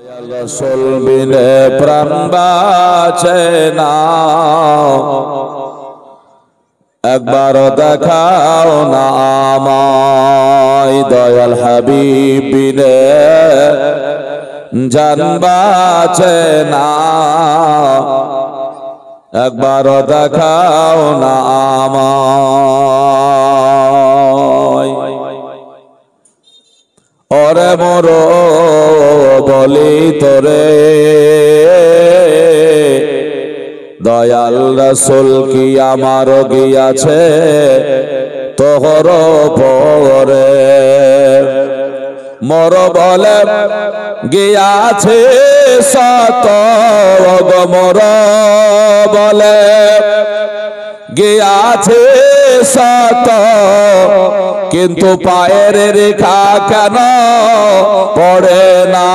রাসূল বিনে প্রাণ বাঁচে না, একবার দেখাও না আমায়। দয়াল হাবিব বিনে জান বাঁচে না, একবার দেখাও না আমায়। ওরে মোর বলি তোরে, দয়াল রাসূল কি আমার গিয়াছে তোহর পরে। মোর বলে গিয়াছে সত, মোর বলে গিয়াছে সত, কিন্তু পায়ের রেখা কেন পড়ে না।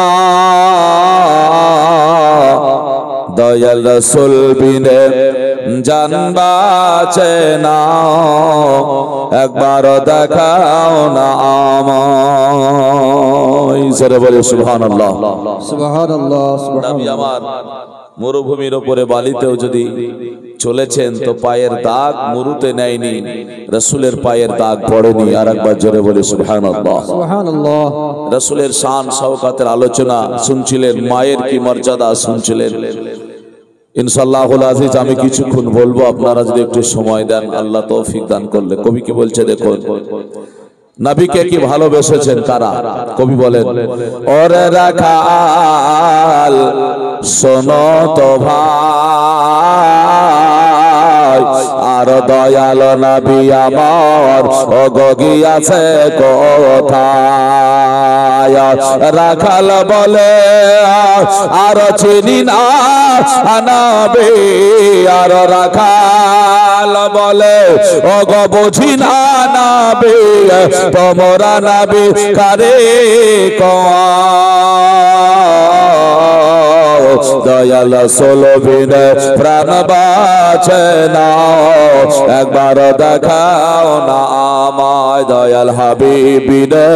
দয়াল রাসূল বিনে জান বাঁচে না, একবার দেখাও না আমায়। জোরে বলে সুবহানাল্লাহ। সুবহানাল্লাহ, নবী আমার মরুভূমির উপরে বালিতেও যদি চলেছেন তো পায়ের দাগ মরুতে নেয়নি, রাসূলের পায়ের দাগ পড়েনি। আর একবার জোরে বলে সুবহানাল্লাহ। সুবহানাল্লাহ। রাসূলের শান শওকতের আলোচনা শুনছিলেন, মায়ের কি মর্যাদা শুনছিলেন। ইনশাআল্লাহুল আজিজ আমি কিছুক্ষণ বলবো, আপনারা যদি একটু সময় দেন, আল্লাহ তৌফিক দান করলে। কবি কি বলছে দেখুন, নবীকে কি ভালোবেসেছেন কারা? কবি বলেন, ওরে রাখাল শোনো তো ভাই, আর দয়াল নবী আমার গিয়াছে কোথায়। রাখাল বলে আর চিনি না নবী, আর রাখাল বলে বুঝি না নবী, তোমরা নবী কারে কোয়া। দয়াল রাসূল বিনে প্রাণ বাঁচে না, একবার দেখাও না আমায়। দয়াল হাবিব বিনে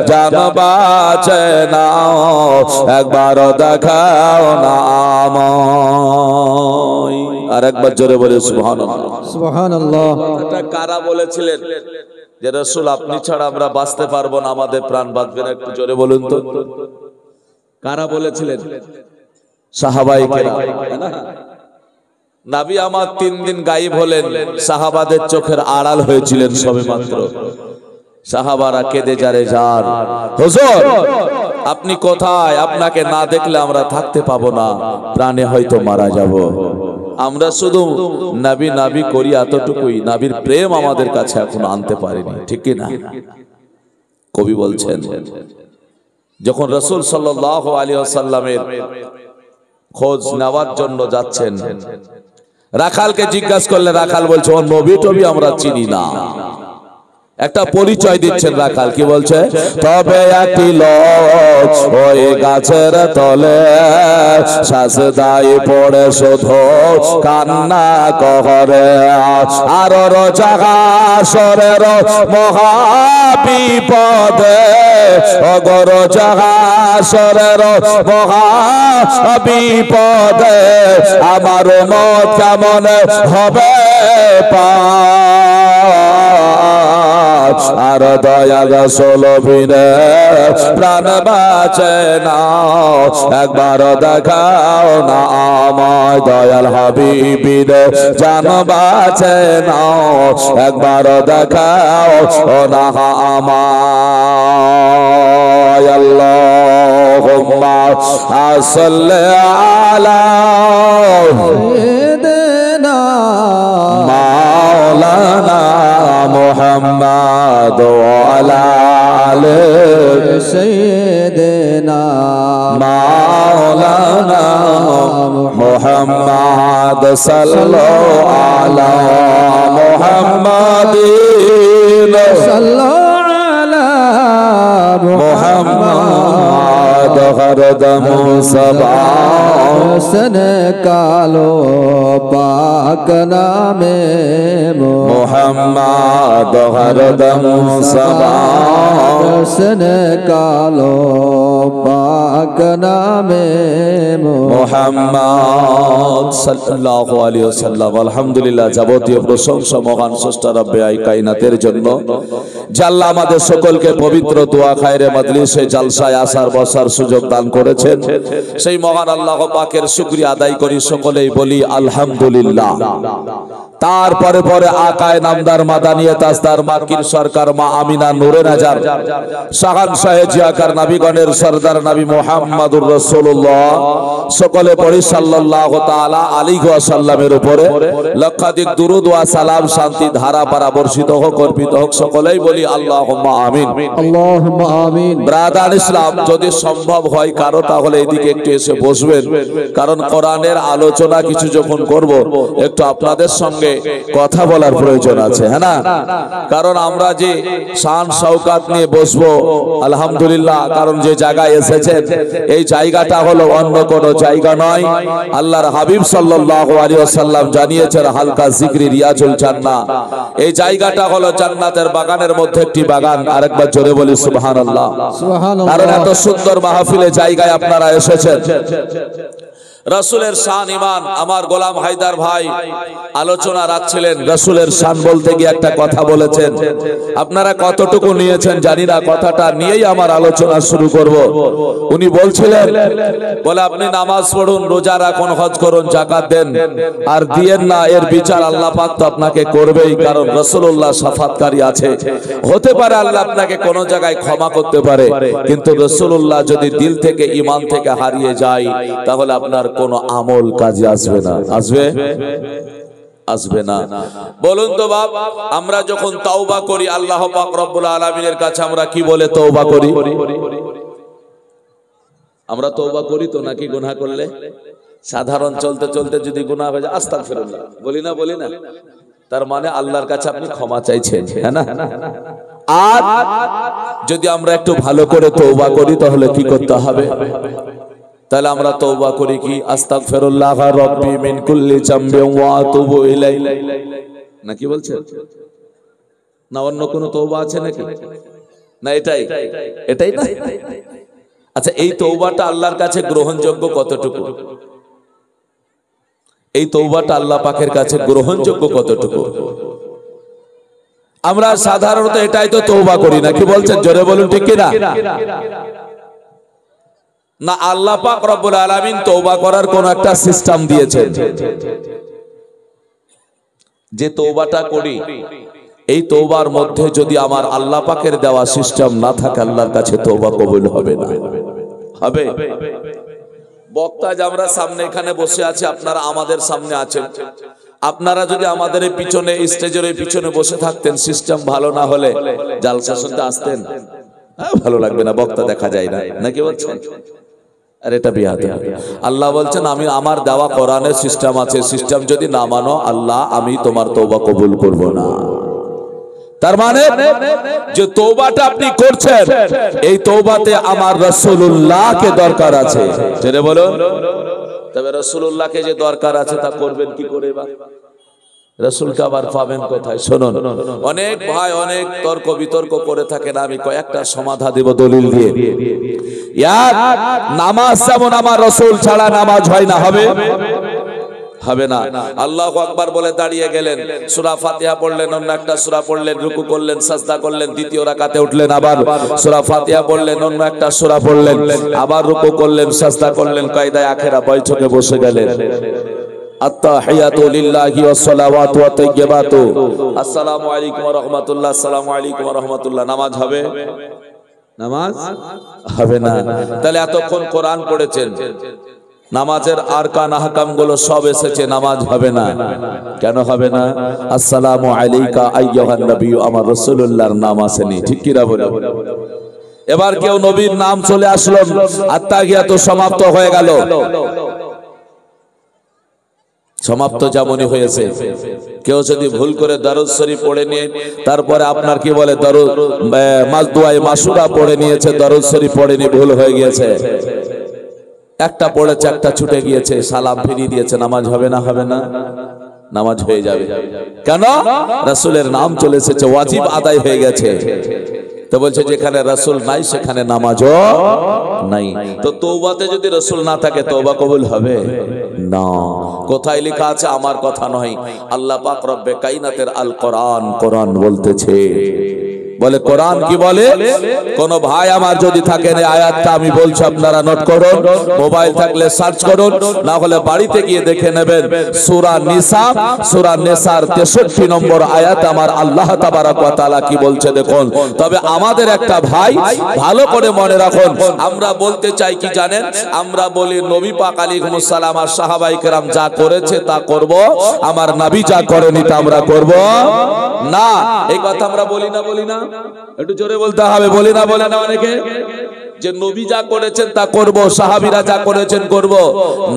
জান বাঁচে না, একবার দেখাও না আমায়। আর একবার জোরে বলে সুবহানাল্লাহ। সুবহানাল্লাহ। এটা কারা বলেছিলেন যে রাসূল আপনি ছাড়া আমরা বাঁচতে পারবো না, আমাদের প্রাণ বাঁচবে না? একটু জোরে বলুন তো, কারা বলেছিলেন? সাহাবায়ে কেরাম। নবী আমার 3 দিন গায়েব হলেন, সাহাবাদের চোখের আড়াল হয়েছিলেন সবেমাত্র। সাহাবারা কেঁদে যারে যার, হুজুর আপনি কোথায়? আপনাকে না দেখলে আমরা থাকতে পাবো না, প্রাণে হয়তো মারা যাব। আমরা শুধু নবী নবী করি এতটুকুই, নবীর প্রেম আমাদের কাছে এখনো আনতে পারিনি, ঠিক কি না? কবি বলছেন, যখন রাসূল সাল্লাল্লাহু আলাইহি ওয়াসাল্লামের খোঁজ নেওয়ার জন্য যাচ্ছেন, রাখালকে জিজ্ঞাসা করলে রাখাল বলছে ও নবী টবি আমরা চিনি না। একটা পরিচয় দিচ্ছেন রাখাল, কি বলছে? তবে একটি লোক ওই গাছের তলে সাজদায় পড়ে শুধু কান্না করে, আর রোজাগাসরের মহা বিপদে, অগর জাগাসরের মহা বিপদে আমার মত কেমন হবে পার। আর দয়াল রাসূল বিনে প্রাণ বাঁচে না, একবার দেখাও না আমায়। দয়াল হাবিব বিনে জান বাঁচে না, একবার দেখাও না আমায়। আল্লাহুম্মা সাল্লি আলা সাইয়্যিদিনা মাওলানা মুহাম্মদ ওয়া আলা আলি সাইয়্যিদিনা মাওলানা মুহাম্মদ সাল্লাল্লাহু আলা মুহাম্মাদিন সাল্লাল্লাহু আলা মুহাম্মদ हरदम सबा सन कालो पाक नामे मोहम्मद हरदम सबा सन कालो पाक नामे মোহাম্মদ সাল্লাল্লাহু আলাইহি ওয়াসাল্লাম। আলহামদুলিল্লাহ, যাবতীয় প্রশংসা মহান স্রষ্টা রব্বে কায়নাতের জন্য, যে আল্লাহ আমাদের সকলকে পবিত্র দোয়া খায়রে মাজলিসে জালসায় আসার বসার সুযোগ দান করেছেন। সেই মহান আল্লাহ পাকের শুকরিয়া আদায় করি, সকলেই বলি আলহামদুলিল্লাহ। তারপরে পরে আকায় নামদার মাদানিয়ে তাজদার মাকির সরকার মা আমিনা নূরে নাজার শাহান শাহে জিয়াকার নবীগণের সরদার নবী মুহাম্মদুর রাসূলুল্লাহ, সকলে পড়ি সাল্লাল্লাহু তাআলা আলাইহি ওয়াসাল্লামের উপরে লক্ষাধিক দুরূদ ওয়া সালাম শান্তি ধারা পারা বর্ষিত হোক, অর্পিত হোক, সকলেই বলি আল্লাহুম্মা আমিন। আল্লাহুম্মা আমিন। ব্রাদার ইসলাম, যদি সম্ভব হয় কারো তাহলে এদিকে একটু এসে বসবেন, কারণ কোরআনের আলোচনা কিছু যখন করব একটু আপনাদের সঙ্গে কথা বলার প্রয়োজন আছে, হ্যাঁ না? কারণ আমরা যে শান শওকাত নিয়ে বসবো আলহামদুলিল্লাহ, কারণ যে জায়গায় এসেছেন এই জায়গাটা হলো অন্য কোনো জায়গা নয়। আল্লাহর হাবিব সাল্লাল্লাহু আলাইহি ওয়াসাল্লাম জানিয়েছেন হালকা জিকরি রিয়াজুল জান্নাহ, এই জায়গাটা হলো জান্নাতের বাগানের মধ্যে একটি বাগান। আরেকবার জোরে বলি সুবহানাল্লাহ। সুবহানাল্লাহ। কারণ এত সুন্দর মাহফিলে জায়গায় আপনারা এসেছেন। রাসূলের শান ঈমান আমার গোলাম হায়দার ভাই আলোচনা রাখছিলেন, রাসূলের শান বলতে গিয়ে একটা কথা বলেছেন, আপনারা কতটুকু নিয়েছেন জানি না, কথাটা নিয়েই আমার আলোচনা শুরু করব। উনি বলছিলেন, বলে আপনি নামাজ পড়ুন, রোজা রাখুন, হজ করুন, যাকাত দেন, আর দিয়েন না, এর বিচার আল্লাহ পাক তো আপনাকে করবেই, কারণ রাসূলুল্লাহ শাফাতকারী আছে। হতে পারে আল্লাহ আপনাকে কোন জায়গায় ক্ষমা করতে পারে, কিন্তু রাসূলুল্লাহ যদি দিল থেকে ঈমান থেকে হারিয়ে যায় তাহলে আপনার কোন আমল কাজে আসবে না। আসবে না। বলুন তো বাপ, আমরা যখন তওবা করি আল্লাহ পাক রব্বুল আলামিনের কাছে আমরা কি বলে তওবা করি? আমরা তওবা করি তো নাকি গুনাহ করলে? সাধারণ চলতে চলতে যদি গুনাহ হয়ে যায় আস্তাগফিরুল্লাহ বলি না? তার মানে আল্লাহর কাছে আপনি ক্ষমা চাইছেন, হ্যাঁ না? আর যদি আমরা একটু ভালো করে তওবা করি তাহলে কি করতে হবে? তাহলে আমরা তওবা করি কি? আস্তাগফিরুল্লাহ রাব্বি মিন কুল্লি জামবি ওয়া আতুবু ইলাই, নাকি বলছেন? না অন্য কোন তওবা আছে নাকি? না এটাই না? আচ্ছা, এই তওবাটা আল্লাহর কাছে গ্রহণযোগ্য কতটুকু? এই তওবাটা আল্লাহ পাকের কাছে গ্রহণযোগ্য কতটুকু? আমরা সাধারণত এটাই তো তওবা করি, নাকি বলছেন? জোরে বলুন ঠিক কি না? না, আল্লাহ পাক রব্বুল আলামিন তওবা করার কোন একটা সিস্টেম দিয়েছেন। যে তওবাটা করি এই তওবার মধ্যে যদি আমার আল্লাহ পাকের দেওয়া সিস্টেম না থাকে আল্লাহর কাছে তওবা কবুল হবে না। হবে? বক্তা যে আমরা সামনে এখানে বসে আছি, আপনারা আমাদের সামনে আছেন, আপনারা যদি আমাদের এই পিছনে স্টেজের এই পিছনে বসে থাকতেন, সিস্টেম ভালো না হলে জালসা শুনতে আসতেন? ভালো লাগবে না, বক্তা দেখা যায় না, নাকি বলছেন? আর এটা বিয়াদব। আল্লাহ বলছেন আমি আমার দেওয়া কোরআনের সিস্টেম আছে, সিস্টেম যদি না মানো আল্লাহ আমি তোমার তওবা কবুল করব না। তার মানে যে তওবাটা আপনি করছেন এই তওবাতে আমার রাসূলুল্লাহকে দরকার আছে। জেনে বলুন, তবে রাসূলুল্লাহকে যে দরকার আছে তা করবেন কি করে? বা রাসূলকে আবার পাবেন কোথায়? শুনুন, অনেক ভাই অনেক তর্ক বিতর্ক করে থাকেন, আমি কয়েকটা সমাধান দেব দলিল দিয়ে। নামাজ যেমন আমার রাসূল ছাড়া নামাজ হয় না, হবে না। আল্লাহু আকবার বলে দাঁড়িয়ে গেলেন, সূরা ফাতিহা পড়লেন, অন্য একটা সূরা পড়লেন, রুকু করলেন, সাজদা করলেন, দ্বিতীয় রাকাতে উঠলেন, আবার সূরা ফাতিহা পড়লেন, অন্য একটা সূরা পড়লেন, আবার রুকু করলেন, সাজদা করলেন, কায়দায়ে আখেরা বৈঠকে বসে গেলেন। আত্তাহিয়াতু লিল্লাহি ওয়াস সালাওয়াতু ওয়াত তাইয়্যিবাতু, আসসালামু আলাইকুম ওয়া রাহমাতুল্লাহ, আসসালামু আলাইকুম ওয়া রাহমাতুল্লাহ। নামাজ হবে? নামাজ হবে না। তাহলে এতক্ষণ কোরআন পড়েছেন, নামাজের আরকান আহকাম গুলো সব এসেছে, নামাজ হবে না। কেন হবে না? আসসালামু আলাইকা আইয়ুহান নবী, আমার রাসূলুল্লাহর নাম আসেনি, ঠিক কি না বলে? এবার কেউ নবীর নাম চলে আসলো, আত্তাহিয়াতু সমাপ্ত হয়ে গেল, সমাপ্ত যেমনই হয়েছে। কেউ যদি ভুল করে দরুদ শরীফ পড়ে নিয়ে তারপরে আপনার কি বলে দরুদ মাসদুআয়ে মাসুরা পড়ে নিয়েছে, দরুদ শরীফ পড়ে নিয়ে ভুল হয়ে গিয়েছে, একটা পড়েছে, একটা ছুটে গিয়েছে, সালাম ফিরিয়ে দিয়েছে, নামাজ হবে না? হবে না? নামাজ হয়ে যাবে। কেন? রাসূলের নাম চলে এসেছে, ওয়াজিব আদায় হয়ে গেছে। তো বলছে যেখানে রাসূল নাই সেখানে নামাজও নাই। তো তওবাতে যদি রাসূল না থাকে তওবা কবুল হবে না। কোথায় লেখা আছে? আমার কথা নয়, আল্লাহ পাক রব্বে কায়নাতের আল কোরআন, কোরআন বলতেছে। বলে কোরআন কি বলে? কোন ভাই আমার যদি থাকেন এই আয়াতটা আমি বলছি, আপনারা নোট করুন, মোবাইল থাকলে সার্চ করুন, না হলে বাড়িতে গিয়ে দেখে নেবেন। সূরা নিসা, সূরা নিসার 63 নম্বর আয়াত আমার আল্লাহ তাবারক ওয়া তাআলা কি বলছে দেখুন। তবে আমাদের একটা ভাই ভালো করে মনে রাখুন, আমরা বলতে চাই কি জানেন? আমরা বলি নবী পাক আলাইহিস সালাম আর সাহাবায়ে কেরাম যা করেছে তা করব, আমার নবী যা করেনি তা আমরা করব না। এই কথা আমরা বলি না? বলি না? একটু জোরে বলতে হবে। বলি না? বলে না অনেকে যে নবী যা করেছেন তা করব, সাহাবীরা যা করেছেন করব,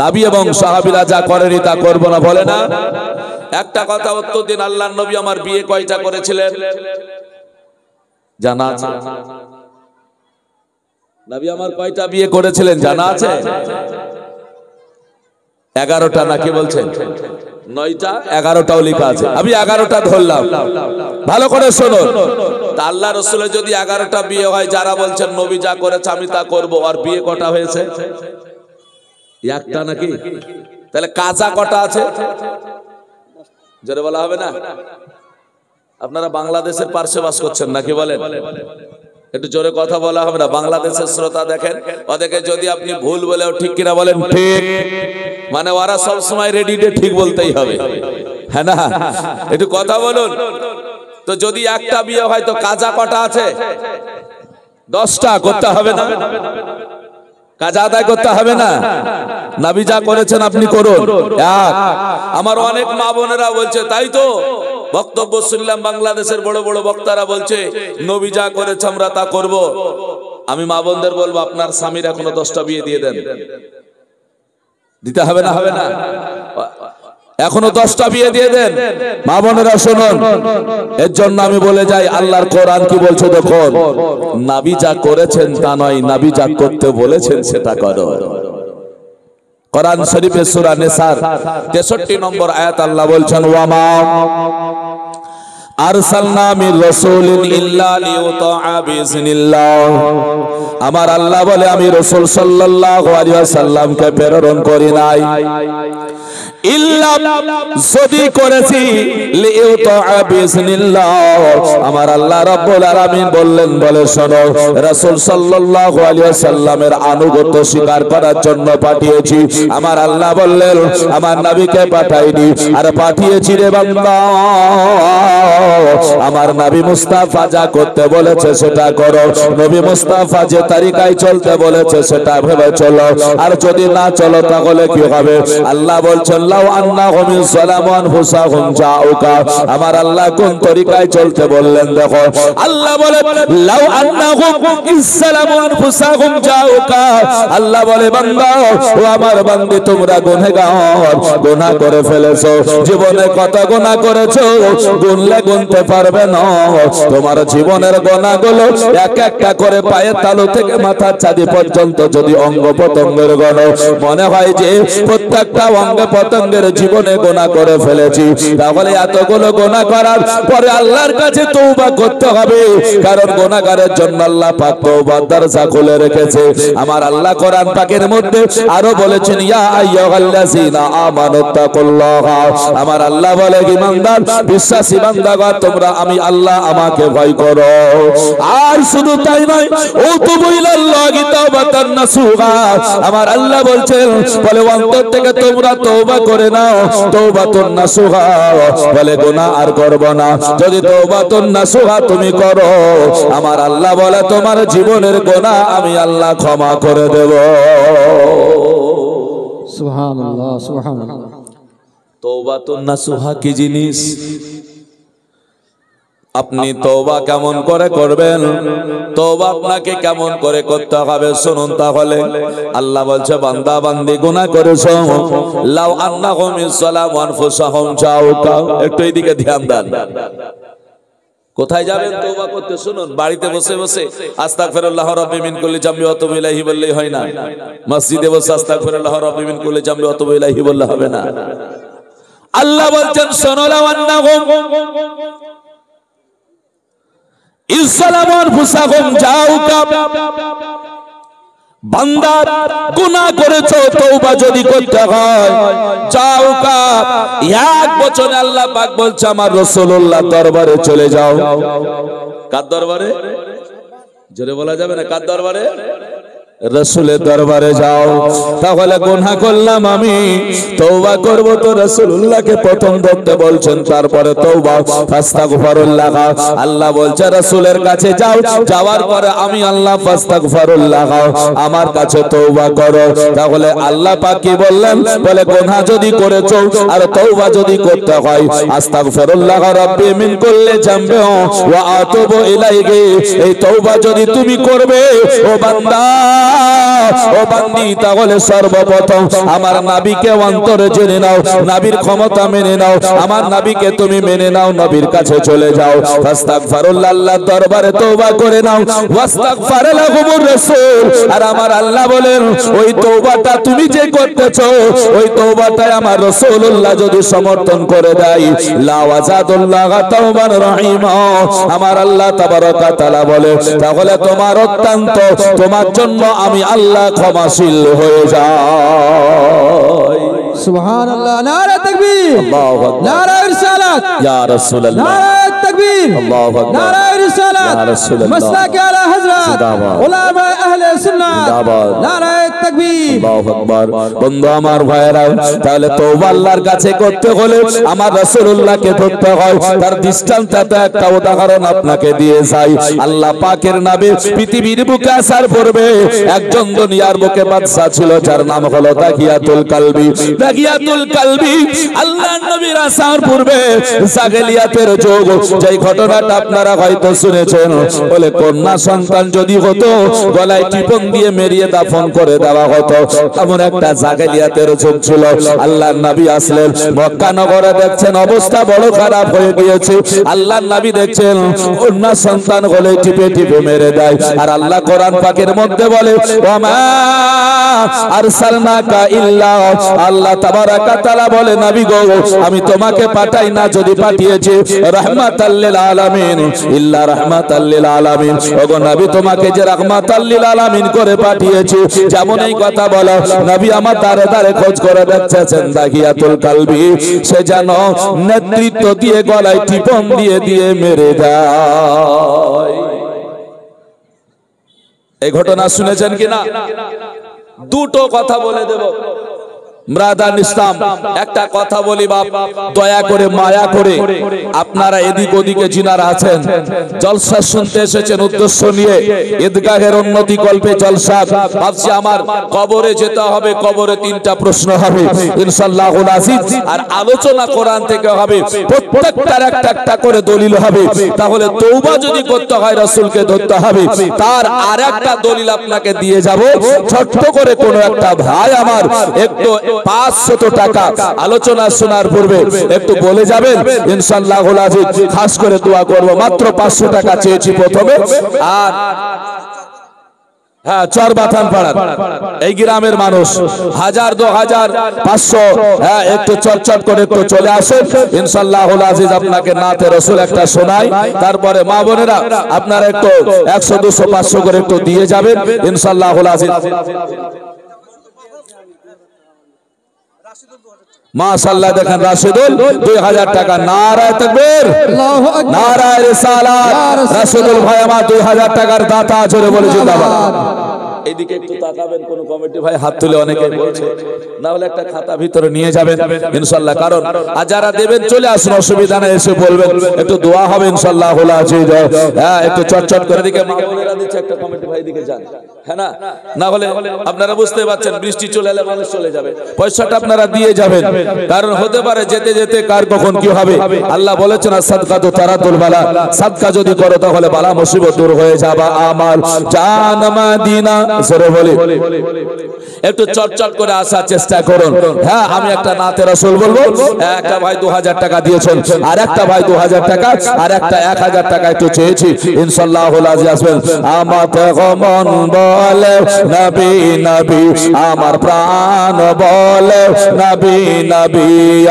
নবী এবং সাহাবীরা যা করেনি তা করব না, বলে না? একটা কথা উত্তর দিন, আল্লাহর নবী আমার বিয়ে কয়টা করেছিলেন জানা আছে? নবী আমার কয়টা বিয়ে করেছিলেন জানা আছে? 11টা নাকি বলছেন? 9টা, 11টাও লেখা আছে। আমি 11টা ধরলাম, ভালো করে শুনুন। তা আল্লাহ রাসূলের যদি 11টা বিয়ে হয়, যারা বলছেন নবী যা করেছে আমি তা করব, আর বিয়ে কটা হয়েছে? একটা নাকি? তাহলে কাজা কটা আছে? জোরে বলা হবে না? আপনারা বাংলাদেশের পার্শ্বে বাস করছেন নাকি বলেন? একটু জোরে কথা বলা হবে না? বাংলাদেশের শ্রোতা দেখেন, ওদেরকে যদি আপনি ভুল বলেও ঠিক কিনা বলেন ঠিক, মানে ওরা সব সময় রেডি, ঠিক বলতেই হবে, হ্যাঁ না? একটু কথা বলুন। তো যদি একটা বিয়ে হয় তো কাজা কটা আছে? 10টা করতে হবে না? কাজা আদায় করতে হবে না? নবী যা করেছেন আপনি করুন। এক, আমার অনেক মা বোনেরা বলছে, তাই তো বক্তব্য শুনলাম বাংলাদেশের বড় বড় বক্তারা বলছে নবী যা করেছে আমরা তা করব। আমি মা বোনদের বলবো, আপনার স্বামীর এখনো 10টা বিয়ে দিয়ে দেন। দিতে হবে না? হবে না? এখনো 10টা বিয়ে দিয়ে দেন। মা বোনেরা শুনুন, এর জন্য আমি বলে যাই, আল্লাহর কোরআন কি বলছে দেখুন। নবী যা করেছেন তা নয়, নবী যা করতে বলেছেন সেটা করো। কোরআন শরীফের সূরা নিসার 63 নম্বর আয়াত আল্লাহ বলছেন, ওয়ামা আরসালনা মির রাসূলিন ইল্লা লিইউতাআ বিইজনিল্লাহ। আমার আল্লাহ বলে আমি রাসূল সাল্লাল্লাহু আলাইহি ওয়াসাল্লামকে প্রেরণ করি নাই, ইল্লা যদি করেছি লিইউতাআ বিইজনিল্লাহ। আমার আল্লাহ রাব্বুল আলামিন বললেন, বলে শোনো, রাসূল সাল্লাল্লাহু আলাইহি ওয়াসাল্লামের আনুগত্য স্বীকার করার জন্য পাঠিয়েছি। আমার আল্লাহ বললেন আমার নবীকে পাঠাইনি, আর পাঠিয়েছি রে বান্দা আমার নবী মুস্তাফা যা করতে বলেছে সেটা করো। নবী মুস্তাফা যে তরিকায় চলতে বলেছে সেটা ভেবে চলো, আর যদি না চলো তাহলে কি হবে? আল্লাহ বলছেন, লাউ আন্নাহুম যালামু আনফুসাহুম জাউকা। আমার আল্লাহ কোন তরিকায় চলতে বললেন দেখো। আল্লাহ বলে, লাউ আন্নাহুম যালামু আনফুসাহুম জাউকা। আল্লাহ বলে, বান্দা ও আমার বান্দি, তোমরা গুনাহগার, গুনাহ করে ফেলেছো। জীবনে কত গুনাহ করেছো গুনলে গুনতে পারবে না। তোমার জীবনের গুনাহগুলো এক একটা করে পায়ের তালু থেকে মাথার চাঁদি পর্যন্ত যদি অঙ্গ প্রত্যঙ্গের গণ, মনে হয় যে প্রত্যেকটা অঙ্গ প্রত্যঙ্গের জীবনে গুনাহ করে ফেলেছি। তাহলে এতগুলো গুনাহ করার পরে আল্লাহর কাছে তওবা করতে হবে, কারণ গুনাহগারের জন্য আল্লাহ পাক তওবার দরজা খুলে রেখেছে। আমার আল্লাহ কোরআন পাকের মধ্যে আরো বলেছেন, ইয়া আইয়ুহাল্লাযীনা আমানুত্তাকুল্লাহ। আমার আল্লাহ বলে, ঈমানদার বিশ্বাসী বান্দাগণ, তোমরা আমি আল্লাহ আমাকে ভয় করো। আর শুধু তাই নয়, ও তুবু ইলাল্লাহি তাওবাতান নাসুহা। আমার আল্লাহ বলছেন, বলে অন্তর থেকে তোমরা তওবা করে নাও, তাওবাতুন নাসুহা, বলে গুনাহ আর করব না। যদি তাওবাতুন নাসুহা তুমি করো, আমার আল্লাহ বলে তোমার জীবনের গুনাহ আমি আল্লাহ ক্ষমা করে দেব। সুবহানাল্লাহ, সুবহানাল্লাহ। তওবাতুন নাসুহা কি জিনিস? আপনি তওবা কেমন করে করবেন, তওবা আপনাকে কেমন করে করতে হবে শুনুন। তাহলে আল্লাহ বলছে, বান্দা বান্দি গুনাহ করেছো, লাউ আন্নাহুম যালামু আনফুসাহুম জাউকা। একটু এইদিকে ধ্যান দেন। কোথায় যাবেন তওবা করতে? শুনুন, বাড়িতে বসে বসে আস্তাগফিরুল্লাহ রাব্বি মিন কুল্লি জামবি ওয়া আতুবু ইলাইহি বললেই হয় না। মসজিদে বসে আস্তাগফিরুল্লাহ রাব্বি মিন কুল্লি জামবি ওয়া আতুবু ইলাইহি বললে হবে না। আল্লাহ বলছেন, শোনো লাউ আন্নাহুম ইসলামু আনফুসাহুম জাউকা, বান্দা গুনাহ করেছো, তওবা যদি করতে হয় জাউকা, এক বচনে আল্লাহ পাক বলছে আমার রাসূলুল্লাহ দরবারে চলে যাও। কার দরবারে? জোরে বলা যাবে না, কার দরবারে? রাসূলের দরবারে যাও। তাহলে গুনাহ করলাম আমি, তওবা করব তো রাসূলুল্লাহকে প্রথম ধরতে বলছেন, তারপরে তওবা ফাস্তাগফিরুল্লাহ। আল্লাহ বলছে রাসূলের কাছে যাও, যাওয়ার পরে আমি আল্লাহ ফাস্তাগফিরুল্লাহ, আমার কাছে তওবা করো। তাহলে আল্লাহ পাক কি বললেন? বলে গুনাহ যদি করেছো আর তওবা যদি করতে হয়, আস্তাগফিরুল্লাহ রাব্বি মিন কুল্লি জামবি ওয়া আতুবু ইলাইহি, এই তওবা যদি তুমি করবে ও বান্দা, ও বান্দি, তাহলে সর্বপ্রথম আমার নবীকে অন্তরে জেনে নাও, নবীর ক্ষমতা মেনে নাও, আমার নবীকে তুমি মেনে নাও, নবীর কাছে চলে যাও, ফাস্তাগফিরুল্লাহ, আল্লাহর দরবারে তওবা করে নাও, ওয়াস্তাগফার লাহুমুর রাসূল। আর আমার আল্লাহ বলেন ওই তওবাটা তুমি যে করতেছো, ওই তওবাটাই আমার রাসূলুল্লাহ যদি সমর্থন করে দেয়, লা ওয়াজাদুল্লাহ তাওবান রহিমা, আমার আল্লাহ তাবারাকা তাআলা বলে তাহলে তোমার অত্যন্ত, তোমার জন্য আমি আল্লাহ ক্ষমাশীল হয়ে যাই। সুবহানাল্লাহ, নারে তাকবীর, আল্লাহু আকবার, নারে রিসালাত, ইয়া রাসূলুল্লাহ, নারে তাকবীর, আল্লাহু আকবার, নারে রিসালাত, ইয়া রাসূলুল্লাহ, মাসলাক আলা হযরত জিন্দাবাদ, উলামা আহলে সুন্নাহ, জিন্দাবাদ, নারে তাকবীর। আল্লাহু আকবার। বন্ধু আমার ভাইরা, তাহলে তওবা আল্লাহর কাছে করতে হলে আমার রাসূলুল্লাহকে ধরতে হয়। তার দৃষ্টান্তটা একটা উদাহরণ আপনাকে দিয়ে যাই। আল্লাহ পাকের নবী পৃথিবীর বুকে আসার পূর্বে একজন দুনিয়ার বুকে বাদশা ছিল, যার নাম হলো দাগিয়াতুল কালবি। দাগিয়াতুল কালবি আল্লাহর নবীর আসার পূর্বে জাহেলিয়াতের যুগ, যেই ঘটনাটা আপনারা হয়তো শুনেছেন, বলে কন্যা সন্তান যদি হতো গলায় টিপন দিয়ে মেরিয়ে দাফন করে দেওয়া হতো, এমন একটা জাহেলিয়াতের যুগ ছিল। আল্লাহর নবী আসলেন মক্কা নগরে, দেখছেন অবস্থা বড় খারাপ হয়ে গিয়েছে। আল্লাহর নবী দেখছেন কন্যা সন্তান গলায় টিপে টিপে মেরে দেয়। আর আল্লাহ কোরআন পাকের মধ্যে বলে ওয়ামা আরসালনাকা ইল্লা, আল্লাহ তাবারাকা তাআলা বলে নবী গো আমি তোমাকে পাঠাই না, যদি পাঠিয়েছি রাহমাতাল লিল আলামিন, ইল্লা রাহমাতাল লিল আলামিন, ওগো নবী তোমাকে যে রাহমাতাল লিল আলামিন করে পাঠিয়েছি। যেমন এই কথা বলো, নবী আমার দাঁড়ে দাঁড়ে খোঁজ করে দেখছেন দাগিয়াতুল কালবি, সে যেন নেতৃত্ব দিয়ে গলায় টিপন দিয়ে দিয়ে মেরে দেয়। এই ঘটনা শুনেছেন কিনা? দুটো কথা বলে দেব ব্রাদার ইসলাম, একটা কথা বলি বাপ, দয়া করে মায়া করে আপনারা এদিক ওদিকে যিনারা আছেন জলসা শুনতে এসেছেন উদ্দেশ্য নিয়ে, ঈদগাহের উন্নতি কল্পে জলসা, ভাবছি আমার কবরে যেতে হবে, কবরে তিনটা প্রশ্ন হবে ইনশাআল্লাহুল আজিজ, আর আলোচনা কোরআন থেকে হবে, প্রত্যেকটার একটা একটা করে দলিল হবে। তাহলে তওবা যদি করতে হয় রাসূলকে ধরতে হবে। তার আরেকটা দলিল আপনাকে দিয়ে যাব, ছোট্ট করে কোন একটা ভাই আমার একটু 500 টাকা আলোচনা শোনার পূর্বে একটু বলে যাবেন ইনশাআল্লাহুল আজিজ, খাস করে দোয়া করব। মাত্র 500 টাকা চেয়েছি প্রথমে। আর হ্যাঁ, চরবাথান পাড়া এই গ্রামের মানুষ 1000, 2000, 500, হ্যাঁ একটু চটচট করে একটু চলে আসুন ইনশাআল্লাহুল আজিজ। আপনাকে নাতে রাসূল একটা শোনাই, তারপরে মা বোনেরা আপনারা একটু 100, 200, 500 করে একটু দিয়ে যাবেন ইনশাআল্লাহুল আজিজ। মাশাআল্লাহ, দেখেন রাশিদুল 2000 টাকা। নারায়ে তাকবীর, আল্লাহু আকবার, নারায়ে রিসালাত। রাশিদুল ভাই আমার 2000 টাকার দাতা, জোরে বলে জিন্দাবাদ। এইদিকে একটু তাকাবেন, কোন কমিটি ভাই হাত তুলে অনেকে বলছে, না হলে একটা খাতা ভিতরে নিয়ে যাবেন ইনশাআল্লাহ। কারণ আর যারা দেবেন চলে আসুন, অসুবিধা নেই, এসে বলবেন, একটু দোয়া হবে ইনশাআল্লাহুল আজিজ। হ্যাঁ একটু চটচট করে, দিকে মা বোনেরা দিচ্ছে, একটা কমিটি ভাই দিকে যান। হ্যাঁ না? না হলে আপনারা বুঝতে পারছেন বৃষ্টি চলে এলে মানুষ চলে যাবে, পয়সাটা আপনারা দিয়ে যাবেন, কারণ হতে পারে যেতে যেতে কার কখন কি হবে। আল্লাহ বলেছেন সাদকাতু তারাতুল বালা, সাদকা যদি করো তাহলে বালা মুসিবত দূর হয়ে যাবে। আমার জান মদিনা জোরে বলি, একটু চটচট করে আসার চেষ্টা করুন। হ্যাঁ, আমি একটা নাতে রাসূল বলবো। একটা ভাই 2000 টাকা দিয়েছেন, আর একটা ভাই 2000 টাকা, আর একটা 1000 টাকা একটু চেয়েছি, ইনশাআল্লাহ রাজি আসবেন। আমাতে মন বলে নবী নবী, আমার প্রাণ বলে নবী নবী,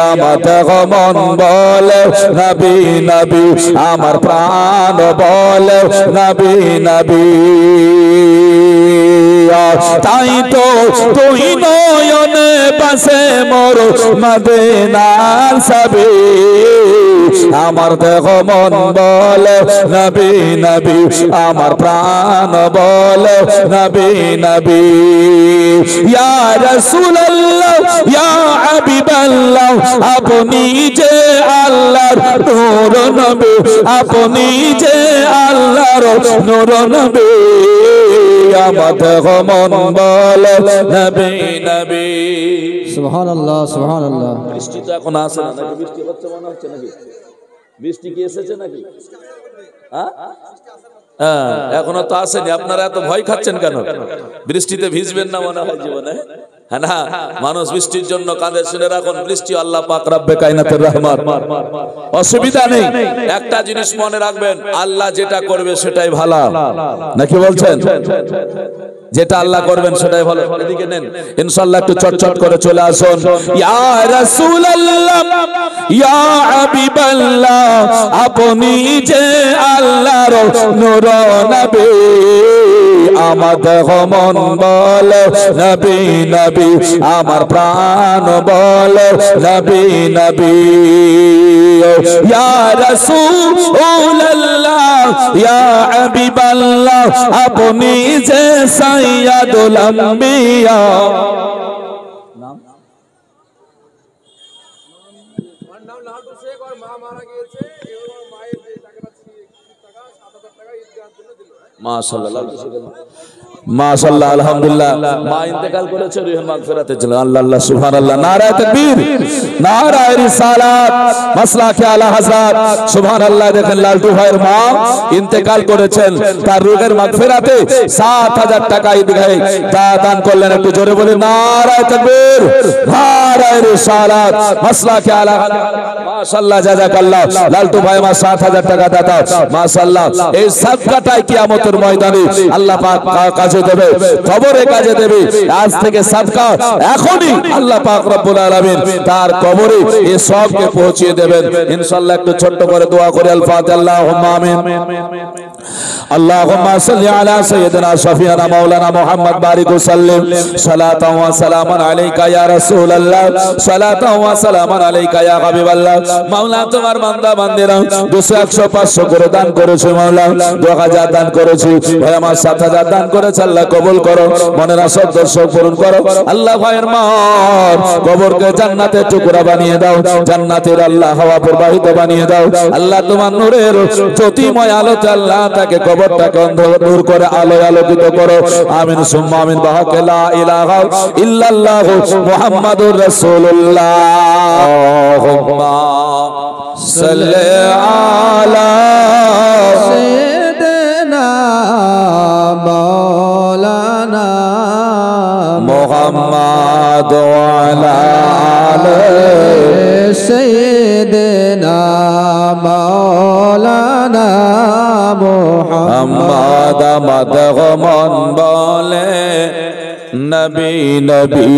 আমাতে মন বলে নবী নবী, আমার প্রাণ বলে নবী নবী। তাই তো তুই নয়নে পাশে মোর মদিনার ছবি, আমার দেহ মন বলে নবী নবী, আমার প্রাণ বলে নবী নবী। ইয়া রাসূলুল্লাহ ইয়া হাবিবাল্লাহ, আপনি যে আল্লাহর নূর নবী, আপনি যে আল্লাহর নূর নবী, আমার দেহ মন বলে নবী নবী। সুবহানাল্লাহ সুবহানাল্লাহ। বৃষ্টি তো এখন আসে না নাকি? বৃষ্টি হচ্ছে মনে হচ্ছে নাকি? বৃষ্টি কি এসেছে নাকি? হ্যাঁ, এখনো তো আসেনি। আপনারা এত ভয় খাচ্ছেন কেন? বৃষ্টিতে ভিজবেন না মনে হয় জীবনে? হ্যাঁ না, মানুষ বৃষ্টির জন্য কাঁদে। শুনে রাখুন, বৃষ্টি আল্লাহ পাক রব্বে কায়নাতের রহমত, অসুবিধা নেই। একটা জিনিস মনে রাখবেন, আল্লাহ যেটা করবে সেটাই ভালো, নাকি বলছেন? যেটা আল্লাহ করবেন সেটাই ভালো। এদিকে নেন, ইনশাআল্লাহ একটু চটচট করে চলে আসুন। ইয়া রাসূলুল্লাহ ইয়া হাবিবাল্লাহ, আপনি যে আল্লাহর নূর নবী, আমাদের মন বলে নবী নবী, আমার প্রাণ বলে নবী নবী। ইয়া রাসূলুল্লাহ ইয়া হাবিবাল্লাহ, আপনি যে সাইয়্যিদুল আম্বিয়া। মাশাআল্লাহ মাশাআল্লাহ আলহামদুলিল্লাহ। মা ইন্তেকাল করেছে, রুহে মাগফিরাতের জন্য। আল্লাহ আল্লাহ সুবহানাল্লাহ। নারায়ে তাকবীর, নারায়ে রিসালাত, মাসলাকে আলা হযরত। সুবহানাল্লাহ। দেখেন লালটু ভাইয়ের মা ইন্তেকাল করেছেন, তার রুহের মাগফিরাতে 7000 টাকা ঈদগাহে দান করলেন। একটু জোরে বলি নারায়ে তাকবীর, নারায়ে রিসালাত, মাসলাকে আলা হযরত। মাশাআল্লাহ জাযাকাল্লাহ। লালটু ভাই মা 7000 টাকা দাতা, মাশাআল্লাহ। এই সাদকাটাই কিয়ামতের ময়দানে আল্লাহ পাক কাজে দেবে, কবরে কাজে দেবে। আজ থেকে সাদকা এখনই আল্লাহ পাক রব্বুল আলামিন তার কবরে এই সবকে পৌঁছিয়ে দেবেন ইনশাআল্লাহ। একটু ছোট্ট করে দোয়া করে আল ফাতিহা। আল্লাহুম্মা আমিন। আল্লাহুম্মা সাল্লি আলা সাইয়্যিদিনা শাফিয়ানা মাওলানা মুহাম্মদ বারিক ওয়া সাল্লিম, সালাতাও ওয়া সালামান আলাইকা ইয়া রাসূলুল্লাহ, সালাতাও ওয়া সালামান আলাইকা ইয়া হাবিবাল্লাহ। মাওলা, তোমার বান্দা বান্দিরা 200 100 500 করে দান করেছে মাওলা, 2000 দান করেছে ভাই আমার, 7000 দান করেছে। আল্লাহ কবুল করো, মনের আশা দর্শক পূরণ করো। আল্লাহ ভাইয়ের মার কবরকে জান্নাতের টুকরা বানিয়ে দাও, জান্নাতের আল্লাহ হাওয়া প্রবাহিত বানিয়ে দাও। আল্লাহ তোমার নূরের জ্যোতিময় আলোতে আল্লাহ তাকে কবরটাকে অন্ধকার দূর করে আলোয় আলোকিত করো। আমিন সুম্মা আমিন। বাহাকে লা ইলাহা ইল্লাল্লাহ মুহাম্মাদুর রাসূলুল্লাহ। আল্লাহুম্মা সাল্লি আলা সাইয়্যিদিনা মাওলানা মুহাম্মাদ ওয়া আলা আলি সাইয়্যিদিনা মাওলানা মুহাম্মদ। আমাদের মন বলে নবী নবী,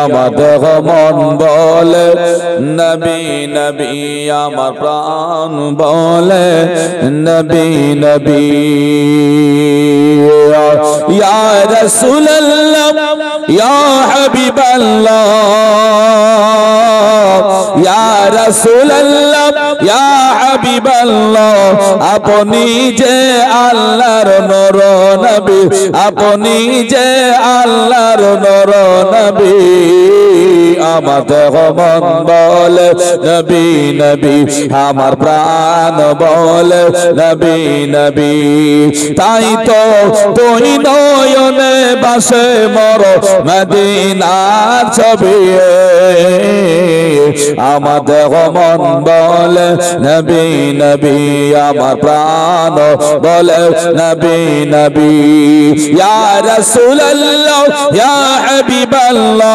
আমাদের মন বলে নবী নবী, আমার প্রাণ বলে নবী নবী। ইয়া রাসূলুল্লাহ ইয়া হাবিবাল্লাহ, ইয়া রাসূলুল্লাহ ইয়া হাবিবাল্লাহ, আপনি যে আল্লাহর নূর নবী, আপনি যে আল্লাহর নূর নবী, আমার দেহ মন বলে নবী নবী, আমার প্রাণ বলে নবী নবী। তাই তো তুই নয়নে বাসে মর মদিনার ছবি, আমার দেহ মন বলে নবী নবী, আমার প্রাণ বলে নবী নবী। ইয়া রাসূলুল্লাহ ইয়া হাবিবাল্লাহ,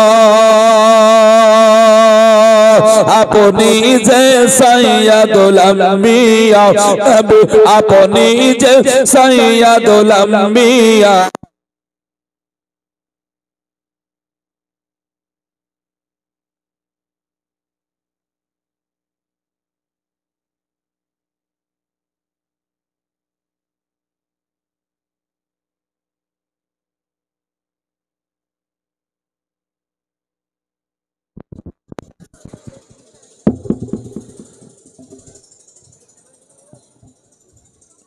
আপনি যে সাইয়্যিদুল আম্বিয়া, আপনি যে সাইয়্যিদুল আম্বিয়া।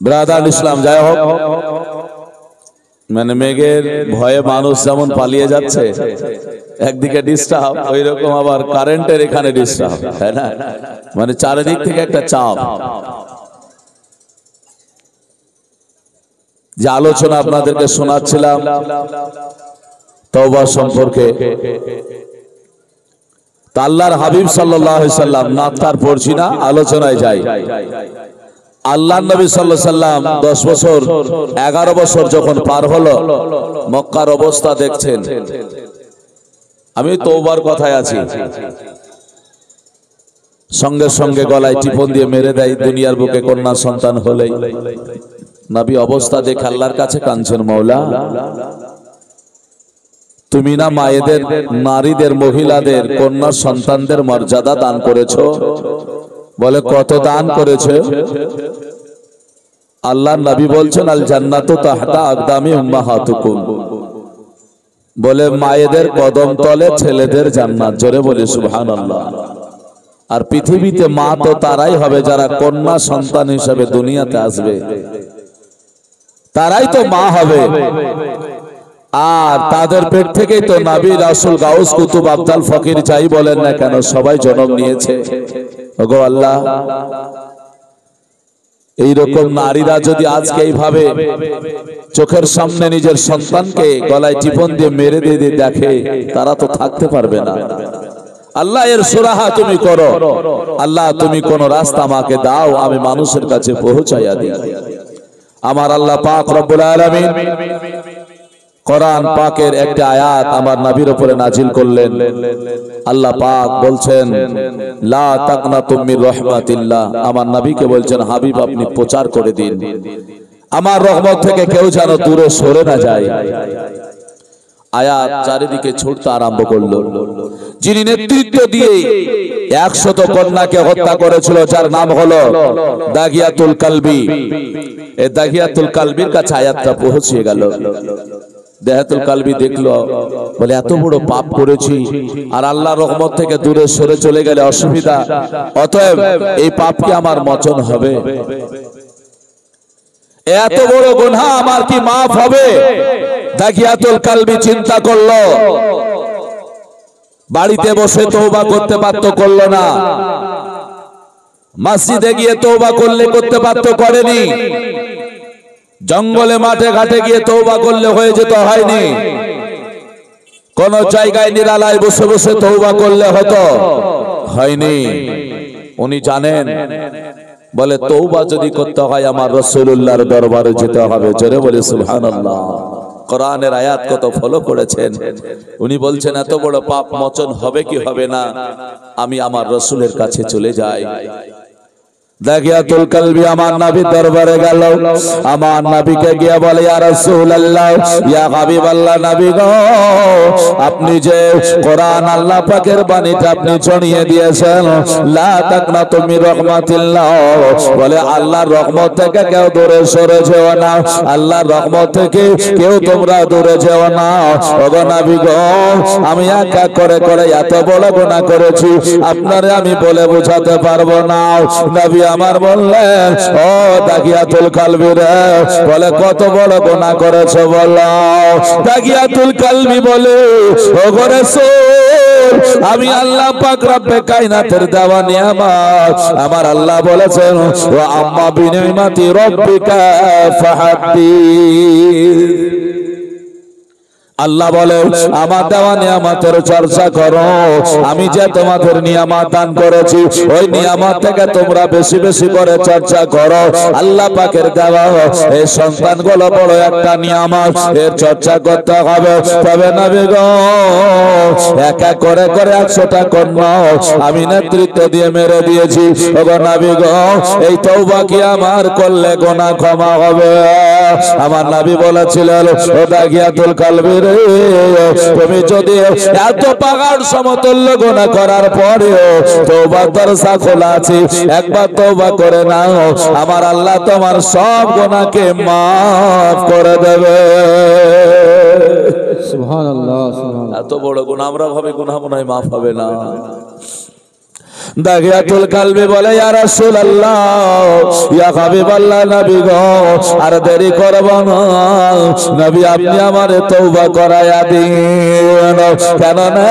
ব্রাদার ইসলাম যাই হোক, মানে মেঘের ভয়ে মানুষ যেমন পালিয়ে যাচ্ছে, একদিকে ডিস্টার্ব, ওই রকম আবার কারেন্টের এখানে ডিস্টার্ব, তাই না? মানে চারিদিক থেকে একটা চাপ। যে আলোচনা আপনাদেরকে শোনাচ্ছিলাম তওবা সম্পর্কে, তা আল্লাহর হাবিব সাল্লাল্লাহু আলাইহি সাল্লাম, নাত তার পড়ছি না, আলোচনায় যাই। আল্লাহর নবী সাল্লাল্লাহু আলাইহি সাল্লাম 10 বছর 11 বছর যখন পার হলো, মক্কার অবস্থা দেখছেন। আমি তওবার কথায় আছি, সঙ্গে সঙ্গে গলায় টিপন দিয়ে মেরে দেয় দুনিয়ার বুকে কন্যা সন্তান হলেই। নবী অবস্থা দেখে আল্লাহর কাছে কাঁদছেন, মাওলা তুমি না মায়েদের, নারীদের, মহিলাদের, কন্যা সন্তানদের মর্যাদা দান করেছো? বলে কত দান করেছে? আল্লাহর নবী বলছেন আল জান্নাতু তাহতা আকদামি উম্মাহাতুকুম, বলে মায়েদের কদম তলে ছেলেদের জান্নাত। জোরে বলি সুবহানাল্লাহ। আর পৃথিবীতে মা তো তারাই হবে যারা কন্যা সন্তান হিসেবে দুনিয়াতে আসবে, তারাই তো মা হবে। আর তাদের পেট থেকেই তো নবী, রাসূল, গাউস, কুতুব, আবদাল, ফকির যাই বলেন না কেন সবাই জন্ম নিয়েছে। ওগো আল্লাহ, এইরকম নারীরা যদি আজকে এইভাবে চোখের সামনে নিজের সন্তানকে গলায় টিপন দিয়ে মেরে দিয়ে দেখে, তারা তো থাকতে পারবে না। আল্লাহ এর সুরাহা তুমি করো, আল্লাহ তুমি কোন রাস্তা আমাকে দাও, আমি মানুষের কাছে পৌঁছাইয়া দিই। আমার আল্লাহ পাক রব্বুল আলামিন কোরআন পাকের একটা আয়াত আমার নবীর উপরে নাজিল করলেন। আল্লাহ পাক বলছেন লা তাকনাতুম মির রাহমাতিল্লাহ, আমার নবীকে বলছেন হাবিব আপনি প্রচার করে দিন আমার রহমত থেকে কেউ যেন দূরে সরে না যায়। আয়াত চারিদিকে ছুটতে আরম্ভ করলো। যিনি নেতৃত্ব দিয়ে 100 কন্যাকে হত্যা করেছিল, যার নাম হলো দাগিয়াতুল কালবি, এই দাগিয়াতুল কালবির কাছে আয়াতটা পৌঁছে গেল। দাগিয়াতুল কালবি দেখলো, বলে এত বড় পাপ করেছি আর আল্লাহর রহমত থেকে দূরে সরে চলে গেলে অসুবিধা, অতএব এই পাপ কি আমার মোচন হবে? এত বড় গুনাহ আমার কি মাফ হবে? দাগিয়াতুল কালবি চিন্তা করলো, বাড়িতে বসে তওবা করতে পারতো, করলো না। মসজিদে গিয়ে তওবা করলে করতে পারতো, করেনি। জঙ্গলে মাঠে ঘাটে গিয়ে তওবা করলে হয়ে যেত, হয়নি। কোন জায়গায় নিরালায় বসে বসে তওবা করলে হতো, হয়নি। উনি জানেন, বলে তওবা যদি করতে হয় আমার রাসূলুল্লাহর দরবারে যেতে হবে। জোরে বলে সুবহানাল্লাহ। কোরআনের আয়াত কত ফলো করেছেন। উনি বলছেন এত বড় পাপ মোচন হবে কি হবে না, আমি আমার রাসূলের কাছে চলে যাই। দাগিয়াতুল কালবি আমার নবীর দরবারে গেল, আমার নবীকে গিয়ে বলে ইয়া রাসূলুল্লাহ, ইয়া হাবিবাল্লাহ, নবী গো আপনি যে কোরআন আল্লাহ পাকের বাণীটা আপনি ছড়িয়ে দিয়েছেন, লা তাকনাতু মির রাহমাতিল্লাহ, বলে আল্লাহর রহমত থেকে কেউ দূরে সরে যেও না, আল্লাহর রহমত থেকে কেউ তোমরা দূরে যেও না। ওগো নবী গো আমি এক এক করে করে এত বড় গুনাহ করেছি আপনারে আমি বলে বোঝাতে পারবো না। নবী আমার বললেন ও দাগিয়াতুল কালবি রে, বলে কত বড় গুনাহ করেছো বলো। দাগিয়াতুল কালবি বলে ও গো রাসূল আমি আল্লাহ পাক রব্বে কায়নাতের দেওয়া নিয়ামত। আমার আল্লাহ বলেছেন ওয়া আম্মা বিনিমাতি রব্বিকা ফাহাদ্দিস। আল্লাহ বলে আমার দেওয়া নিয়ামতের চর্চা করো। আমি যে তোমাদের নিয়ামত দান করেছি ওই নিয়ামত থেকে তোমরা বেশি বেশি করে চর্চা করো। আল্লাহ পাকের দেওয়া এই সন্তানগুলো বড় একটা নিয়ামত, এর চর্চা করতে হবে। তবে নবী গো এক এক করে করে 100টা কন্যা আমি নেতৃত্ব দিয়ে মেরে দিয়েছি। ওগো নবী গো এই তওবা কি আমার করলে গুনাহ ক্ষমা হবে? আমার নবী বলেছিলেন ও দাগিয়াতুল কলবি, তুমি যদি এত পাহাড় সমতুল্য গুনাহ করার পরেও তওবার দরজা খোলা আছে, একবার তওবা করে নাও, আমার আল্লাহ তোমার সব গুনাহকে maaf করে দেবে। সুবহানাল্লাহ সুবহানাল্লাহ। এত বড় গুনাহ আমরা ভাবে গুনাহ মনে হয় maaf হবে না। দাগিয়াতুল কলবি বলে ইয়া রাসূলুল্লাহ ইয়া হাবিবাল্লাহ, নবী গো আর দেরি করব না, নবী আপনি আমারে তওবা করায়া দিন। কেন না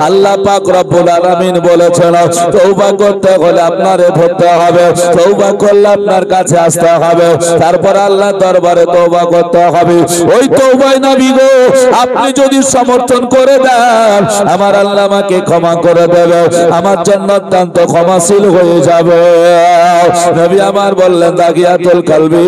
আল্লাহ পাক রব্বুল আলামিন বলেছেন তওবা করতে হলে আপনারে ধরতে হবে, তওবা করলে আপনার কাছে আসতে হবে, তারপর আল্লাহর দরবারে তওবা করতে হবে। ওই তওবায় নবী গো আপনি যদি সমর্থন করে দেন আমার আল্লাহ আমাকে ক্ষমা করে দেবে, আমার জন্য অত্যন্ত ক্ষমাশীল হয়ে যাবে। নবী আমার বললেন দাগিয়াতুল কলবি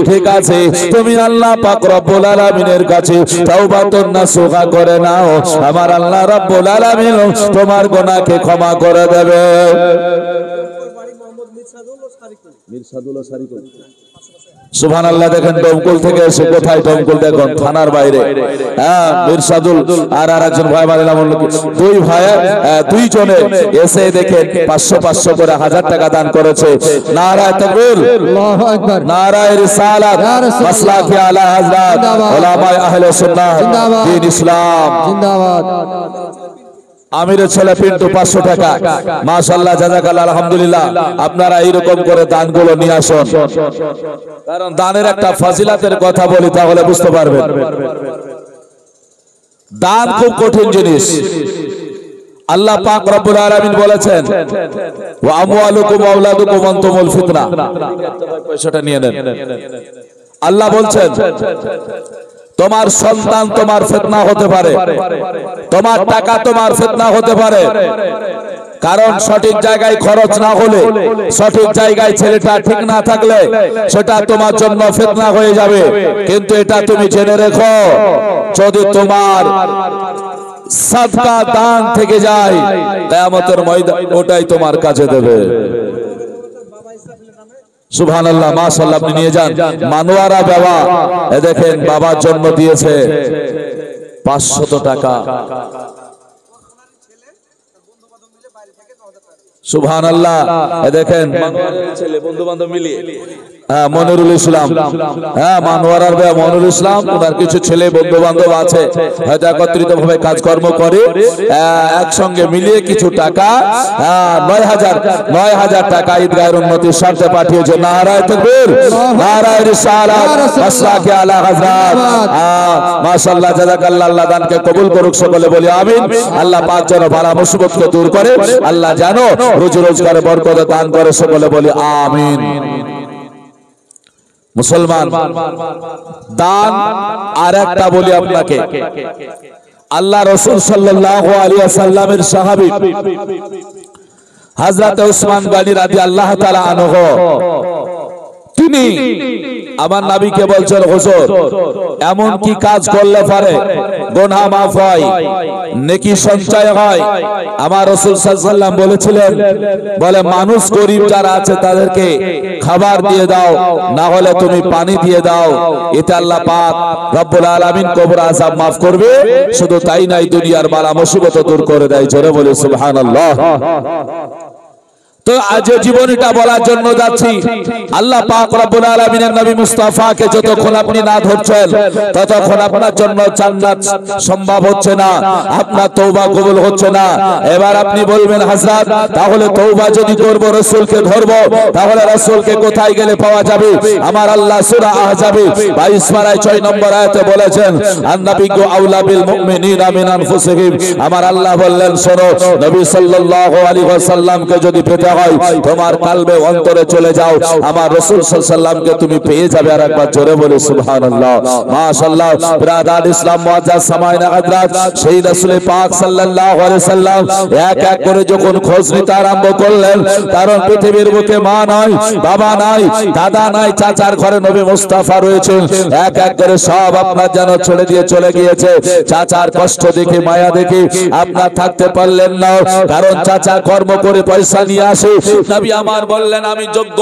ঠিক আছে, তুমি আল্লাহ পাক রব্বুল আলামিনের কাছে তাওবাতুন নাসুহা করে নাও, আমার আল্লাহ রব্বুল আলামিন তোমার গুনাহকে ক্ষমা করে দেবে। সুবহানাল্লাহ। দেখেন ডমকুল থেকে এসে কোথায়, ডমকুল দেখুন থানার বাইরে। হ্যাঁ মিরসাদুল আর আরেকজন ভাই মারিলাম, দুই ভাই দুইজনে এসে দেখেন 500 করে 1000 টাকা দান করেছে। নারায়ে তাকবীর, আল্লাহু আকবার, নারায়ে রিসালাত, মাসলাকি আলা হযরত উলামায়ে আহলে সুন্নাহ দ্বীন ইসলাম জিন্দাবাদ। আমিরের ছেলে পিন্টু 500 টাকা, মাশাআল্লাহ জাযাকাল্লাহ আলহামদুলিল্লাহ। আপনারা এইরকম করে দানগুলো নিয়ে আসুন, কারণ দানের একটা ফজিলতের কথা বলি তাহলে বুঝতে পারবেন। দান খুব কঠিন জিনিস। আল্লাহ পাক রব্বুল আলামিন বলেছেন ওয়া আমওয়ালুকুম ওয়া আওলাদুকুম আনতুমুল ফিতনা। পয়সাটা নিয়ে নেন। আল্লাহ বলছেন তোমার সন্তান তোমার ফিতনা হতে পারে, তোমার টাকা তোমার ফিতনা হতে পারে, কারণ সঠিক জায়গায় খরচ না হলে, সঠিক জায়গায় ছেলেটা ঠিক না থাকলে সেটা তোমার জন্য ফিতনা হয়ে যাবে। কিন্তু এটা তুমি জেনে রেখো, যদি তোমার সাদকা দান থেকে যায় কিয়ামতের ময়দানে ওটাই তোমার কাছে দেবে। সুবহানাল্লাহ, মাশাআল্লাহ। আপনি নিয়ে যান। মানোয়ারা বাবা এ দেখেন বাবার জন্য দিয়েছে 500 টাকা। সুবহানাল্লাহ। এ দেখেন মানোয়ারের ছেলে বন্ধু বান্ধব মিলিয়ে মনিরুল ইসলাম, হ্যাঁ মানোয়ারার ভাই মনিরুল ইসলাম, ওনার কিছু ছেলে বন্ধু বান্ধব আছে হয়তো একত্রিত ভাবে কাজকর্ম করে, একসঙ্গে মিলিয়ে কিছু টাকা 9000 টাকা ঈদগাহের উন্নতির স্বার্থে পাঠিয়েছে। নারায়ে তাকবীর, নারায়ে রিসালাত, মাসলাকি আলা হযরত। মাশাআল্লাহ জাযাকাল্লাহ। আল্লাহ দানকে কবুল করুক, সকলে বলি আমিন। আল্লাহ পাক যেন বালা মুসিবতকে দূর করে, আল্লাহ যেন রুজি রোজগারে বরকত দান করে, সকলে বলি আমিন। মুসলমান দান আর একটা বলি আপনাকে, আল্লাহ রাসূল সাল্লাল্লাহু আলাইহি ওয়াসাল্লামের সাহাবী হযরত উসমান গনি রাদিয়াল্লাহু তাআলা আনহু, তিনি আমার নবীকে বলছেন হুজুর এমন কি কাজ করলে পারে গুনাহ মাফ হয়, নেকি সঞ্চয় হয়? আমার রাসূল সাল্লাল্লাহু আলাইহি ওয়াসাল্লাম বলেছিলেন, বলে মানুষ গরীব যারা আছে তাদেরকে খাবার দিয়ে দাও, না হলে তুমি পানি দিয়ে দাও, এতে আল্লাহ পাক রব্বুল আলামিন কবর আযাব মাফ করবে। শুধু তাই নাই, দুনিয়ার বালা মুসিবত দূর করে দেয়। জোরে বলে সুবহানাল্লাহ। তো আজ জীবনীটা বলার জন্য যাচ্ছি। আল্লাহ পাক রব্বুল আলামিনের নবী মুস্তাফাকে যতক্ষণ আপনি না ধরছেন ততক্ষণ আপনার জন্য জান্নাত সম্ভব হচ্ছে না, আপনার তওবা কবুল হচ্ছে না। এবার আপনি বলবেন হযরত তাহলে তওবা যদি করব রাসূলকে ধরব তাহলে রাসূলকে কোথায় গেলে পাওয়া যাবে? আমার আল্লাহ সূরা আহজাবে 22 পারায় 6 নম্বর আয়াতে বলেছেন আন-নাবিয়্যু আউলা বিল মুমিনিনা মিন আনফুসিহিম। আমার আল্লাহ বললেন শোনো, নবী সাল্লাল্লাহু আলাইহি ওয়াসাল্লামকে যদি পেতে হয় তোমার কলবে অন্তরে চলে যাও, আমার রাসূল সাল্লাল্লাহু আলাইহি ওয়াসাল্লামকে তুমি পেয়ে যাবে। আর একবার জোরে বলে সুবহানাল্লাহ। মাশাআল্লাহ। ব্রাদার ইসলাম মুআজ্জাজ সামাইনা হযরত সেই রাসূল পাক সাল্লাল্লাহু আলাইহি ওয়াসাল্লাম এক এক করে যখন খোঁজ নিতে আরম্ভ করলেন, কারণ পৃথিবীর বুকে মা নাই, বাবা নাই, দাদা নাই, চাচার ঘরে নবী মুস্তাফা রয়েছেন, এক এক করে সব আপনার যেন ছেড়ে দিয়ে চলে গিয়েছে। চাচার কষ্ট দেখে মায়া দেখে আপনার থাকতে পারলেন না, কারণ চাচা কর্ম করে পয়সা নিয়ে আসে। নবী আমার বললেন আমি যোগ্য,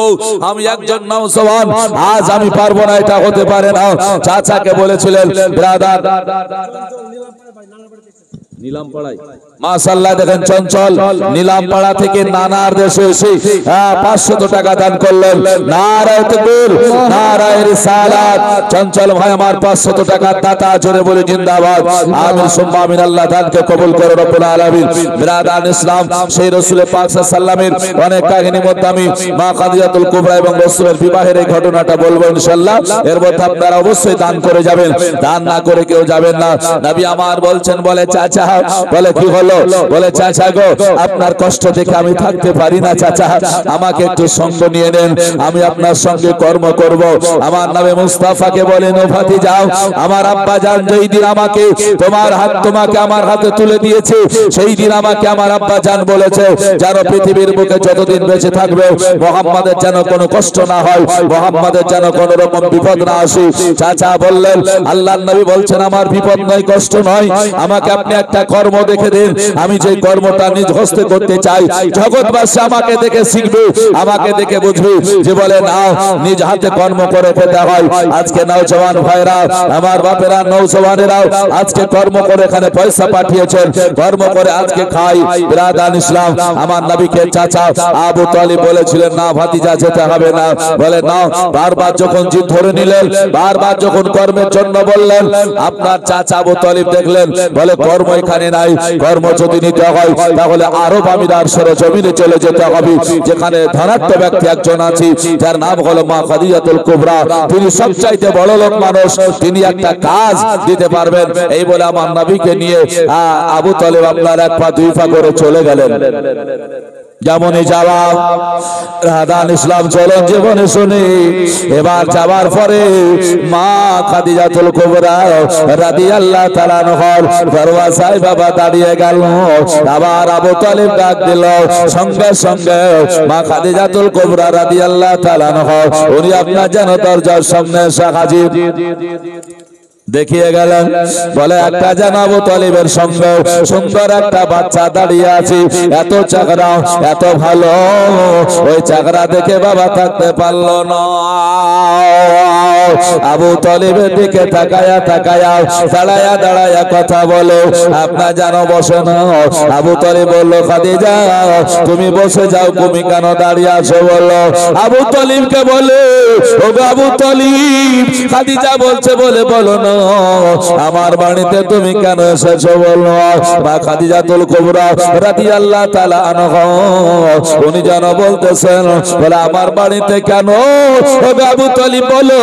আমি একজন নওজওয়ান, আজ আমি পারবো না, এটা হতে পারে না। চাচাকে বলেছিলেন ব্রাদার নীলামপাড়ায়, মাশাআল্লাহ দেখেন চঞ্চল নীলামপাড়া থেকে নানার দেশে এসে 500 টাকা দান করলেন। নারায়ে তাকবীর, নারায়ে রিসালাত। চঞ্চল ভাই আমার 500 টাকা দাতা, জোরে বলে জিন্দাবাদ। আমিন সুম্মা আমিন। আল্লাহ দানকে কবুল করে রব্বুল আলামিন। বিরাদান ইসলাম সেই রাসূল পাক সাল্লাল্লাহু আলাইহি ওয়াসাল্লামের অনেক কাহিনীর মধ্যে আমি মা খাদিজাতুল কুবরা এবং রাসূলের বিবাহের এই ঘটনাটা বলবো ইনশাআল্লাহ। এর মধ্যে আপনারা অবশ্যই দান করে যাবেন, দান না করে কেউ যাবেন না। নবী আমার বলছেন, বলে চাচা, বলে কি হলো? বলে চাচা গো আপনার কষ্ট দেখে আমি থাকতে পারি না, চাচা আমাকে একটু সঙ্গ নিয়ে নেন, আমি আপনার সঙ্গে কর্ম করব। আমার নবী মুস্তাফাকে বলেন ও ভাতিজাও, আমার আব্বা জান যেই দিন আমাকে তোমাকে আমার হাতে তুলে দিয়েছে, সেই দিন আমাকে আমার আব্বা জান বলেছে যেন পৃথিবীর বুকে যতদিন বেঁচে থাকবে মুহাম্মাদের যেন কোনো কষ্ট না হয়, মুহাম্মাদের যেন কোনো রকম বিপদ না আসে। চাচা বললেন আল্লাহর নবী বলছেন আমার বিপদ নয়, কষ্ট নয়, আমাকে আপনি একটা কর্ম দেখে দিন, আমি যে কর্মটা নিজ হস্তে করতে চাই জগৎবাসী আমাকে দেখে শিখবে, আমাকে দেখে বুঝবে যে বলে না নিজ হাতে কর্ম করে পেতে হয়। আজকে নওজওয়ান ভাইরা, আমার বাপেরা, নওজওয়ানেরাও আজকে কর্ম করে এখানে পয়সা পাঠিয়েছেন, কর্ম করে আজকে খাই। বিরাদান ইসলাম আমার নবীকে চাচা আবু তালিব বলেছিলেন না ভাতিজা যেতে হবে না, বলে না। বারবার যখন জিদ ধরে নিলেন, বারবার যখন কর্মের জন্য বললেন, আপনার চাচা আবু তালিব দেখলেন বলে কর্ম এখানে নাই, কর্ম যদি নিতে হয় তাহলে আরব আমিরার সরজমিনে চলে যেতে হবে, যেখানে ধনাঢ্য ব্যক্তি একজন আছে যার নাম হলো মা খাদিজাতুল কুবরা, তিনি সবচাইতে বড় লোক মানুষ, তিনি একটা কাজ দিতে পারবেন। এই বলে আমার নবীকে নিয়ে আবু তালিব আপনার এক পা দুই পা করে চলে গেলেন। যেমনই যাওয়া রাদান ইসলাম চলন জীবনে শুনি। এবার যাওয়ার পরে মা খাদিজাতুল কুবরা রাদিয়াল্লাহু তাআলা আনহার দরওয়াজায় বাবা দাঁড়িয়ে গেল। আবার আবু তালিব ডাক দিল, সঙ্গে সঙ্গে মা খাদিজাতুল কুবরা রাদিয়াল্লাহু তাআলা আনহা উনি আপনার যেন দরজার সামনে এসে হাজির দেখিয়ে গেলেন। বলে একটা যেন আবু তালিবের সঙ্গে সুন্দর একটা বাচ্চা দাঁড়িয়ে আছে, এত চাকরা, এত ভালো, ওই চাকরা দেখে বাবা থাকতে পারলো না। আবু তালিবের দিকে তাকায়া তাকায়া দাঁড়ায়া দাঁড়ায়া কথা বলে, আপনার যেন বসে না। আবু তালিব বলল খাদিজা তুমি বসে যাও, তুমি কেন দাঁড়িয়ে আছো বলো। আবু তালিবকে বলে ও আবু তালিব, খাদিজা বলছে বলে বলো না আমার বাড়িতে তুমি কেন এসেছো বলো। মা খাদিজাতুল কুবরা রাদিয়াল্লাহু তাআলা আনহা উনি যেন বলতেছেন বলে আমার বাড়িতে কেন। ও আবু তালিব বলো।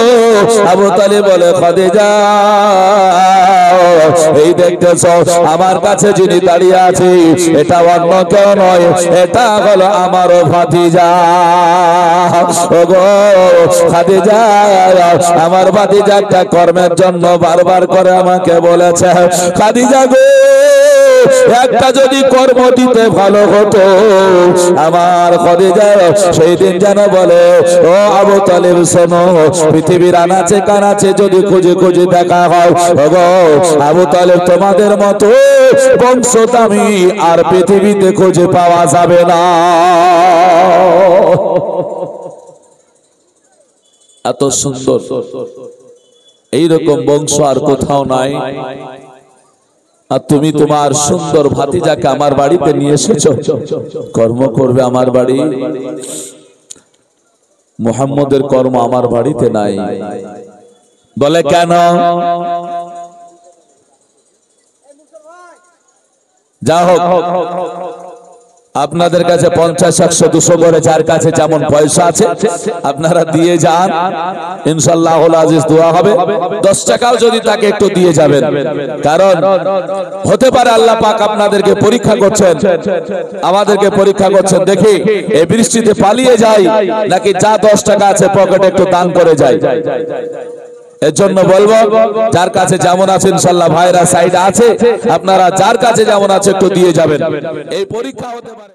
আবু তালিব বলে খাদিজা এই দেখতেছো আমার কাছে যিনি দাঁড়িয়ে আছে এটা অন্য কেউ নয়, এটা হলো আমার ভাতিজা। ওগো খাদিজা, আমার ভাতিজা একটা কর্মের জন্য বারবার করে আমাকে বলেছে, খাদিজা গো একটা যদি কর্ম দিতে ভালো হতো। আমার খাদিজা সেই দিন যেন বলে ও আবু তালিব শোনো, পৃথিবীর আনাচে কানাচে যদি খুঁজে খুঁজে দেখা হয় ওগো আবু তালিব তোমাদের মতো বংশদামি আর পৃথিবীতে খুঁজে পাওয়া যাবে না। এত সুন্দর এইরকম বংশ আর কোথাও নাই। আর তুমি তোমার সুন্দর ভাতিজাকে আমার বাড়িতে নিয়ে এসেছো, কর্ম করবে আমার বাড়ি। মুহাম্মদের কর্ম আমার বাড়িতে নাই। বলে কেন? যা হোক, আপনাদের কাছে 50, 100, 200 করে যার কাছে যেমন পয়সা আছে আপনারা দিয়ে যান, ইনশাআল্লাহুল আজিজ দোয়া হবে। 10 টাকাও যদি তাকে একটু দিয়ে যাবেন, কারণ হতে পারে আল্লাহ পাক আপনাদেরকে পরীক্ষা করছেন, আমাদেরকে পরীক্ষা করছেন, দেখি এই বৃষ্টিতে পালিয়ে যাই নাকি যা 10 টাকা আছে পকেটে একটু দান করে যাই। এর জন্য বলবো, যার কাছে যেমন আছে ইনশাআল্লাহ ভাইরা সাইড আছে, আপনারা যার কাছে যেমন আছে একটু দিয়ে যাবেন। এই পরীক্ষা হতে পারে।